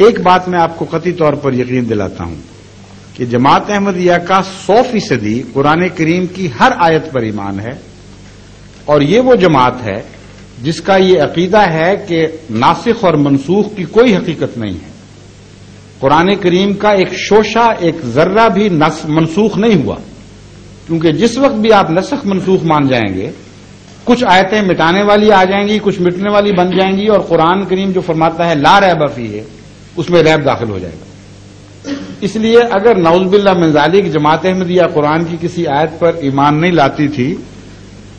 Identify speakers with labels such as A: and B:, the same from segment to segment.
A: ایک بات میں آپ کو قطعی طور پر یقین دلاتا ہوں کہ جماعت احمدیہ کا 100% قرآن کریم کی ہر آیت پر ایمان ہے، اور یہ وہ جماعت ہے جس کا یہ عقیدہ ہے کہ ناسخ اور منسوخ کی کوئی حقیقت نہیں ہے۔ قرآن کریم کا ایک شوشہ، ایک ذرہ بھی منسوخ نہیں ہوا، کیونکہ جس وقت بھی آپ نسخ منسوخ مان جائیں گے، کچھ آیتیں مٹانے والی آ جائیں گی، کچھ مٹنے والی بن جائیں گی، اور قرآن کریم جو فرماتا ہے لا ریب فیہ، اس میں ریب داخل ہو جائے گا۔ اس لیے اگر نعوذ باللہ من ذالک جماعت احمدیہ قرآن کی کسی آیت پر ایمان نہیں لاتی تھی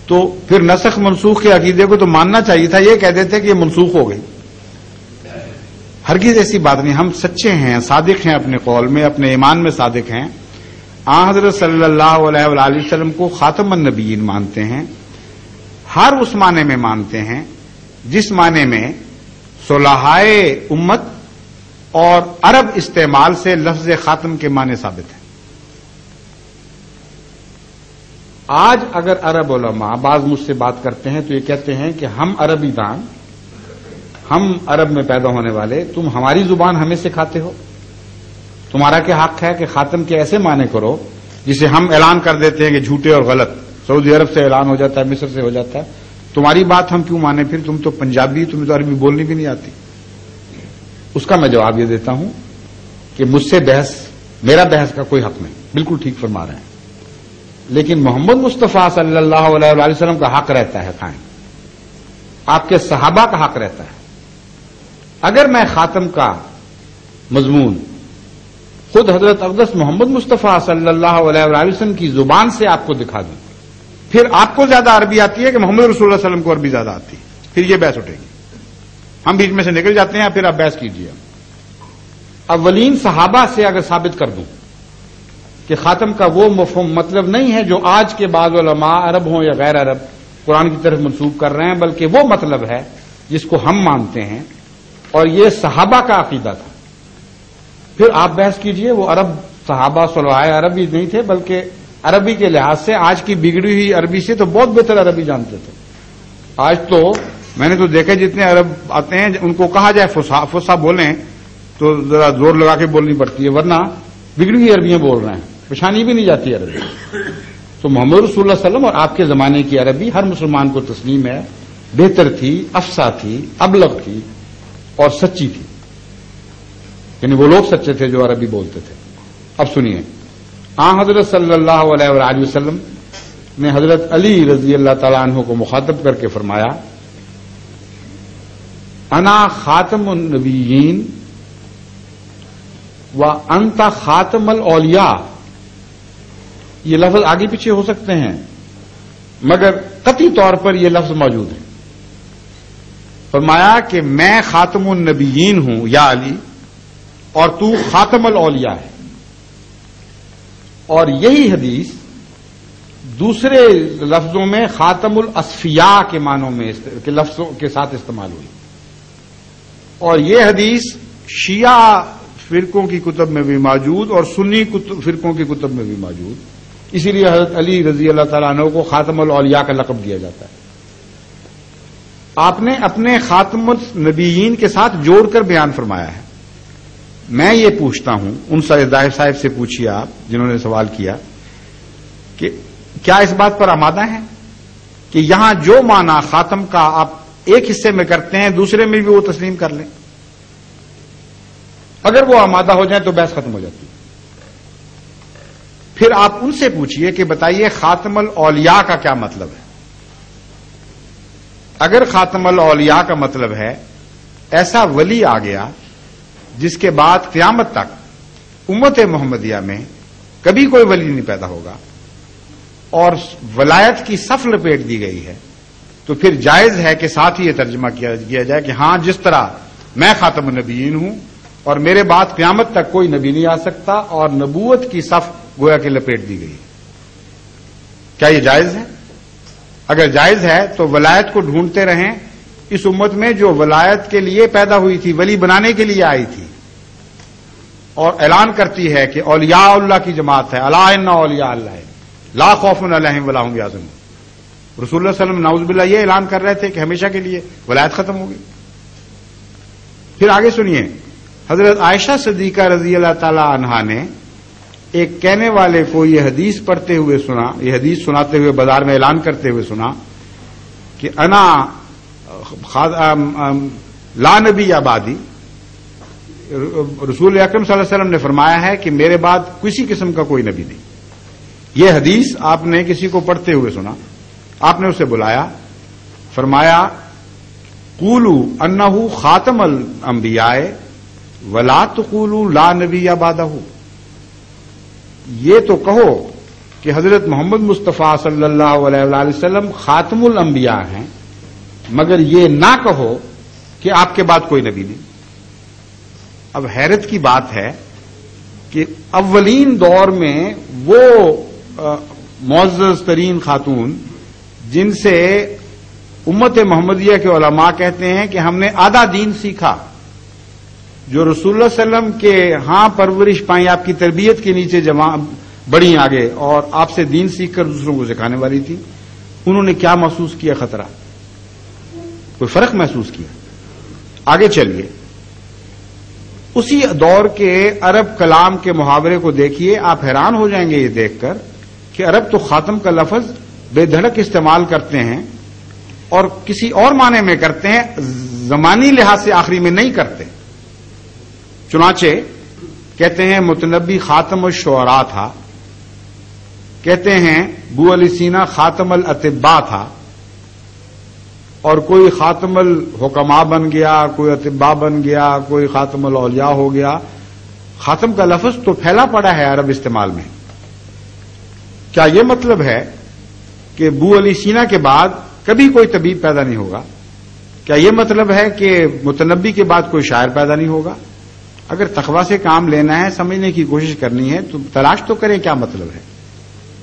A: تو پھر نسخ منسوخ کے عقیدے کو تو ماننا چاہیے تھا، یہ کہہ دیتے کہ یہ منسوخ ہو گئی۔ ہرگز ایسی بات نہیں، ہم سچے ہیں، صادق ہیں اپنے قول میں، اپنے ایمان میں صادق ہیں۔ آن حضرت صلی اللہ علیہ وآلہ وسلم کو خاتم النبیین مانتے ہیں، ہر اس معنی میں مانتے ہیں جس معنی میں صلحائے امت اور عرب استعمال سے لفظ خاتم کے معنی ثابت ہیں۔ آج اگر عرب علماء بعض مجھ سے بات کرتے ہیں تو یہ کہتے ہیں کہ ہم عربی دان، ہم عرب میں پیدا ہونے والے، تم ہماری زبان ہمیں سکھاتے ہو، تمہارا کیا حق ہے کہ خاتم کے ایسے معنی کرو جسے ہم اعلان کر دیتے ہیں کہ جھوٹے اور غلط، سعودی عرب سے اعلان ہو جاتا ہے، مصر سے ہو جاتا ہے، تمہاری بات ہم کیوں مانیں؟ پھر تم تو پنجابی، تمہیں تو عربی بولنی بھی نہیں آتی۔ اس کا میں جواب یہ دیتا ہوں کہ مجھ سے میرا بحث کا کوئی حق نہیں، بالکل ٹھیک فرما رہے ہیں، لیکن محمد مصطفیٰ صلی اللہ علیہ وآلہ وسلم کا حق رہتا ہے قائم، آپ کے صحابہ کا حق رہتا ہے۔ اگر میں خاتم کا مضمون خود حضرت اقدس محمد مصطفیٰ صلی اللہ علیہ وآلہ وسلم کی زبان سے آپ کو دکھا دوں، پھر آپ کو زیادہ عربی آتی ہے کہ محمد رسول اللہ علیہ وسلم کو عربی زیادہ آتی ہے، پھر یہ بحث اٹھے گی، ہم بیچ میں سے نکل جاتے ہیں، پھر آپ بحث کیجیے۔ اولین صحابہ سے اگر ثابت کر دوں کہ خاتم کا وہ مفہوم مطلب نہیں ہے جو آج کے بعض علماء عرب ہوں یا غیر عرب قرآن کی طرف منسوب کر رہے ہیں، بلکہ وہ مطلب ہے جس کو ہم مانتے ہیں، اور یہ صحابہ کا عقیدہ تھا، پھر آپ بحث کیجئے۔ وہ عرب صحابہ صلحائے عربی نہیں تھے، بلکہ عربی کے لحاظ سے آج کی بگڑی ہوئی عربی سے تو بہت بہتر عربی جانتے تھے۔ آج تو میں نے تو دیکھا جتنے عرب آتے ہیں ان کو کہا جائے فصحا بولیں تو ذرا زور لگا کے بولنی پڑتی ہے، ورنہ بگڑی ہوئی عربیاں بول رہے ہیں، پہچانی بھی نہیں جاتی عربی۔ تو محمد رسول اللہ صلی اللہ علیہ وسلم اور آپ کے زمانے کی عربی ہر مسلمان کو تسلیم ہے، بہتر تھی، افصح تھی، ابلغ تھی اور سچی تھی، یعنی وہ لوگ سچے تھے جو عربی بولتے تھے۔ اب سنیے، آن حضرت صلی اللہ علیہ وآلہ وسلم نے حضرت علی رضی اللہ تعالیٰ عنہ کو مخاطب کر کے فرمایا، انا خاتم النبیین و انت خاتم الاولیاء۔ یہ لفظ آگے پیچھے ہو سکتے ہیں مگر قطعی طور پر یہ لفظ موجود ہے۔ فرمایا کہ میں خاتم النبیین ہوں یا علی، اور تو خاتم الاولیاء ہے۔ اور یہی حدیث دوسرے لفظوں میں خاتم الاصفیاء کے معنوں میں کے لفظوں کے ساتھ استعمال ہوئی، اور یہ حدیث شیعہ فرقوں کی کتب میں بھی موجود اور سنی فرقوں کی کتب میں بھی موجود، اسی لیے حضرت علی رضی اللہ تعالیٰ عنہ کو خاتم الاولیاء کا لقب دیا جاتا ہے۔ آپ نے اپنے خاتم النبیین کے ساتھ جوڑ کر بیان فرمایا ہے۔ میں یہ پوچھتا ہوں، ان ظاہر صاحب سے پوچھیے آپ جنہوں نے سوال کیا کہ کیا اس بات پر آمادہ ہیں کہ یہاں جو معنی خاتم کا آپ ایک حصے میں کرتے ہیں دوسرے میں بھی وہ تسلیم کر لیں؟ اگر وہ آمادہ ہو جائیں تو بحث ختم ہو جاتی ہے۔ پھر آپ ان سے پوچھیے کہ بتائیے خاتم الاولیاء کا کیا مطلب ہے؟ اگر خاتم الاولیاء کا مطلب ہے ایسا ولی آ گیا جس کے بعد قیامت تک امت محمدیہ میں کبھی کوئی ولی نہیں پیدا ہوگا اور ولایت کی صف لپیٹ دی گئی ہے، تو پھر جائز ہے کہ ساتھ ہی یہ ترجمہ کیا جائے کہ ہاں جس طرح میں خاتم النبیین ہوں اور میرے بعد قیامت تک کوئی نبی نہیں آ سکتا اور نبوت کی صف گویا کہ لپیٹ دی گئی۔ کیا یہ جائز ہے؟ اگر جائز ہے تو ولایت کو ڈھونڈتے رہیں اس امت میں جو ولایت کے لیے پیدا ہوئی تھی، ولی بنانے کے لیے آئی تھی، اور اعلان کرتی ہے کہ اولیاء اللہ کی جماعت ہے، الا ان اولیاء اللہ لا خوف علیہم ولا هم یحزنون۔ رسول اللہ صلی اللہ علیہ وسلم نعوذ باللہ یہ اعلان کر رہے تھے کہ ہمیشہ کے لیے ولایت ختم ہوگی۔ پھر آگے سنیے، حضرت عائشہ صدیقہ رضی اللہ تعالی عنہا نے ایک کہنے والے کو یہ حدیث پڑھتے ہوئے سنا، یہ حدیث سناتے ہوئے بازار میں اعلان کرتے ہوئے سنا کہ انا لا نبی آبادی، رسول اکرم صلی اللہ علیہ وسلم نے فرمایا ہے کہ میرے بعد کسی قسم کا کوئی نبی نہیں. یہ حدیث آپ نے کسی کو پڑھتے ہوئے سنا، آپ نے اسے بلایا، فرمایا قولوا انہ خاتم الانبیاء ولا تقولوا لا نبی بعدہ، یہ تو کہو کہ حضرت محمد مصطفیٰ صلی اللہ علیہ وآلہ وسلم خاتم الانبیاء ہیں، مگر یہ نہ کہو کہ آپ کے بعد کوئی نبی نہیں. اب حیرت کی بات ہے کہ اولین دور میں وہ معزز ترین خاتون جن سے امت محمدیہ کے علماء کہتے ہیں کہ ہم نے آدھا دین سیکھا، جو رسول اللہ صلی اللہ علیہ وسلم کے ہاں پرورش پائیں، آپ کی تربیت کے نیچے بڑی آگے اور آپ سے دین سیکھ کر دوسروں کو سکھانے والی تھی، انہوں نے کیا محسوس کیا؟ خطرہ، کوئی فرق محسوس کیا؟ آگے چلیے، اسی دور کے عرب کلام کے محاورے کو دیکھیے، آپ حیران ہو جائیں گے یہ دیکھ کر کہ عرب تو خاتم کا لفظ بے دھڑک استعمال کرتے ہیں اور کسی اور معنی میں کرتے ہیں، زمانی لحاظ سے آخری میں نہیں کرتے. چنانچہ کہتے ہیں متنبی خاتم الشعراء تھا، کہتے ہیں ابو علی سینا خاتم الاطباء تھا، اور کوئی خاتم الحکماء بن گیا، کوئی اطباء بن گیا، کوئی خاتم الاولیاء ہو گیا. خاتم کا لفظ تو پھیلا پڑا ہے عرب استعمال میں. کیا یہ مطلب ہے کہ ابو علی سینا کے بعد کبھی کوئی طبیب پیدا نہیں ہوگا؟ کیا یہ مطلب ہے کہ متنبی کے بعد کوئی شاعر پیدا نہیں ہوگا؟ اگر تقویٰ سے کام لینا ہے، سمجھنے کی کوشش کرنی ہے تو تلاش تو کریں کیا مطلب ہے.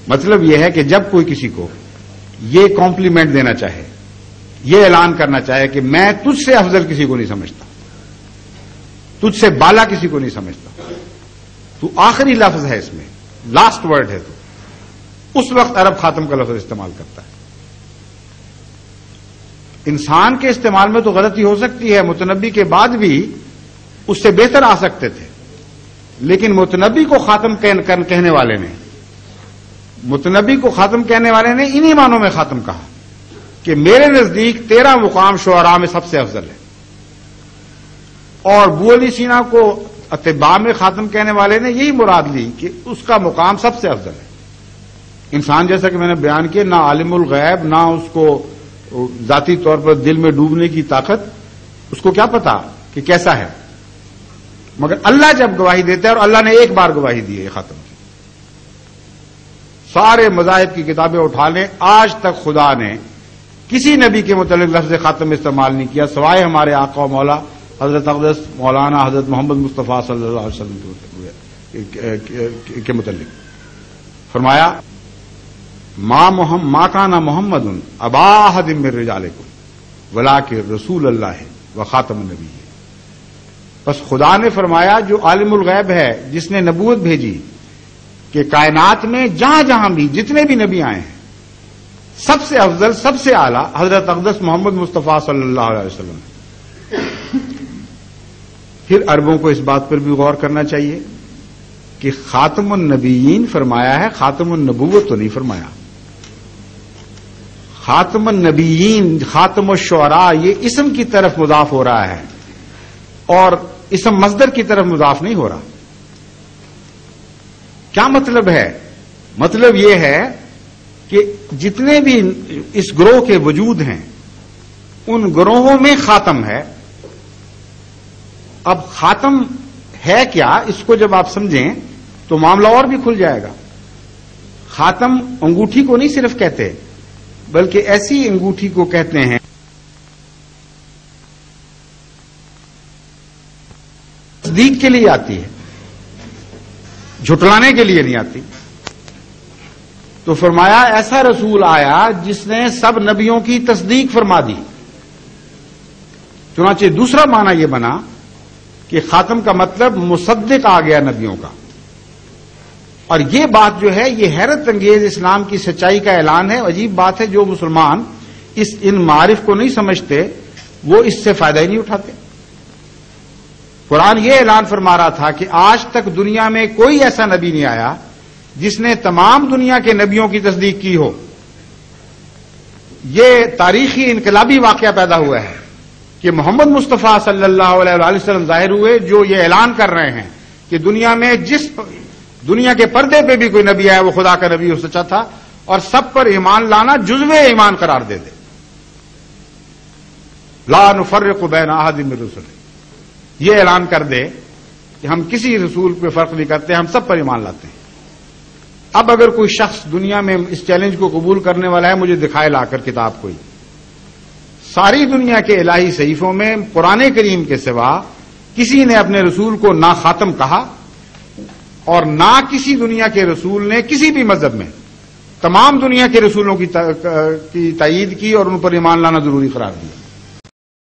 A: مطلب یہ ہے کہ جب کوئی کسی کو یہ کمپلیمنٹ دینا چاہے، یہ اعلان کرنا چاہے کہ میں تجھ سے افضل کسی کو نہیں سمجھتا، تجھ سے بالا کسی کو نہیں سمجھتا، تو آخری لفظ ہے اس میں، لاسٹ ورڈ ہے، تو اس وقت عرب خاتم کا لفظ استعمال کرتا ہے. انسان کے استعمال میں تو غلطی ہو سکتی ہے، متنبی کے بعد بھی اس سے بہتر آ سکتے تھے، لیکن متنبی کو خاتم کہنے والے نے، متنبی کو خاتم کہنے والے نے انہی معنوں میں خاتم کہا کہ میرے نزدیک تیرا مقام شعراء میں سب سے افضل ہے. اور ابو علی سینا کو اطباء میں خاتم کہنے والے نے یہی مراد لی کہ اس کا مقام سب سے افضل ہے. انسان جیسا کہ میں نے بیان کیا، نہ عالم الغیب، نہ اس کو ذاتی طور پر دل میں ڈوبنے کی طاقت، اس کو کیا پتا کہ کیسا ہے، مگر اللہ جب گواہی دیتا ہے، اور اللہ نے ایک بار گواہی دی ہے خاتم کی. سارے مذاہب کی کتابیں اٹھا لیں، آج تک خدا نے کسی نبی کے متعلق لفظ خاتم استعمال نہیں کیا سوائے ہمارے آقا و مولا حضرت اقدس مولانا حضرت محمد مصطفیٰ صلی اللہ علیہ وسلم کے متعلق. فرمایا ما کان محمد ابا احد من رجالکم ولکن رسول اللہ و خاتم النبیین. بس خدا نے فرمایا جو عالم الغیب ہے، جس نے نبوت بھیجی کہ کائنات میں جہاں جہاں بھی جتنے بھی نبی آئے ہیں، سب سے افضل، سب سے اعلیٰ حضرت اقدس محمد مصطفیٰ صلی اللہ علیہ وسلم. پھر عربوں کو اس بات پر بھی غور کرنا چاہیے کہ خاتم النبیین فرمایا ہے، خاتم النبوت تو نہیں فرمایا. خاتم النبیین، خاتم الشعراء، یہ اسم کی طرف مضاف ہو رہا ہے اور اسم مصدر کی طرف مضاف نہیں ہو رہا. کیا مطلب ہے؟ مطلب یہ ہے کہ جتنے بھی اس گروہ کے وجود ہیں، ان گروہوں میں خاتم ہے. اب خاتم ہے کیا، اس کو جب آپ سمجھیں تو معاملہ اور بھی کھل جائے گا. خاتم انگوٹھی کو نہیں صرف کہتے، بلکہ ایسی انگوٹھی کو کہتے ہیں تصدیق کے لیے آتی ہے، جھٹلانے کے لیے نہیں آتی. تو فرمایا ایسا رسول آیا جس نے سب نبیوں کی تصدیق فرما دی. چنانچہ دوسرا معنی یہ بنا کہ خاتم کا مطلب مصدق آ گیا نبیوں کا. اور یہ بات جو ہے یہ حیرت انگیز اسلام کی سچائی کا اعلان ہے. عجیب بات ہے، جو مسلمان ان معارف کو نہیں سمجھتے وہ اس سے فائدہ ہی نہیں اٹھاتے. قرآن یہ اعلان فرما رہا تھا کہ آج تک دنیا میں کوئی ایسا نبی نہیں آیا جس نے تمام دنیا کے نبیوں کی تصدیق کی ہو. یہ تاریخی انقلابی واقعہ پیدا ہوا ہے کہ محمد مصطفیٰ صلی اللہ علیہ وسلم ظاہر ہوئے جو یہ اعلان کر رہے ہیں کہ دنیا میں جس دنیا کے پردے پہ بھی کوئی نبی آیا وہ خدا کا نبی اور سچا تھا اور سب پر ایمان لانا جزو ایمان قرار دے دے. لا نفرق بین احد من رسله، یہ اعلان کر دے کہ ہم کسی رسول پہ فرق نہیں کرتے، ہم سب پر ایمان لاتے ہیں. اب اگر کوئی شخص دنیا میں اس چیلنج کو قبول کرنے والا ہے، مجھے دکھائے لا کر کتاب کوئی. ساری دنیا کے الہی صحیفوں میں قرآن کریم کے سوا کسی نے اپنے رسول کو نہ خاتم کہا اور نہ کسی دنیا کے رسول نے کسی بھی مذہب میں تمام دنیا کے رسولوں کی تائید کی اور ان پر ایمان لانا ضروری قرار دیا.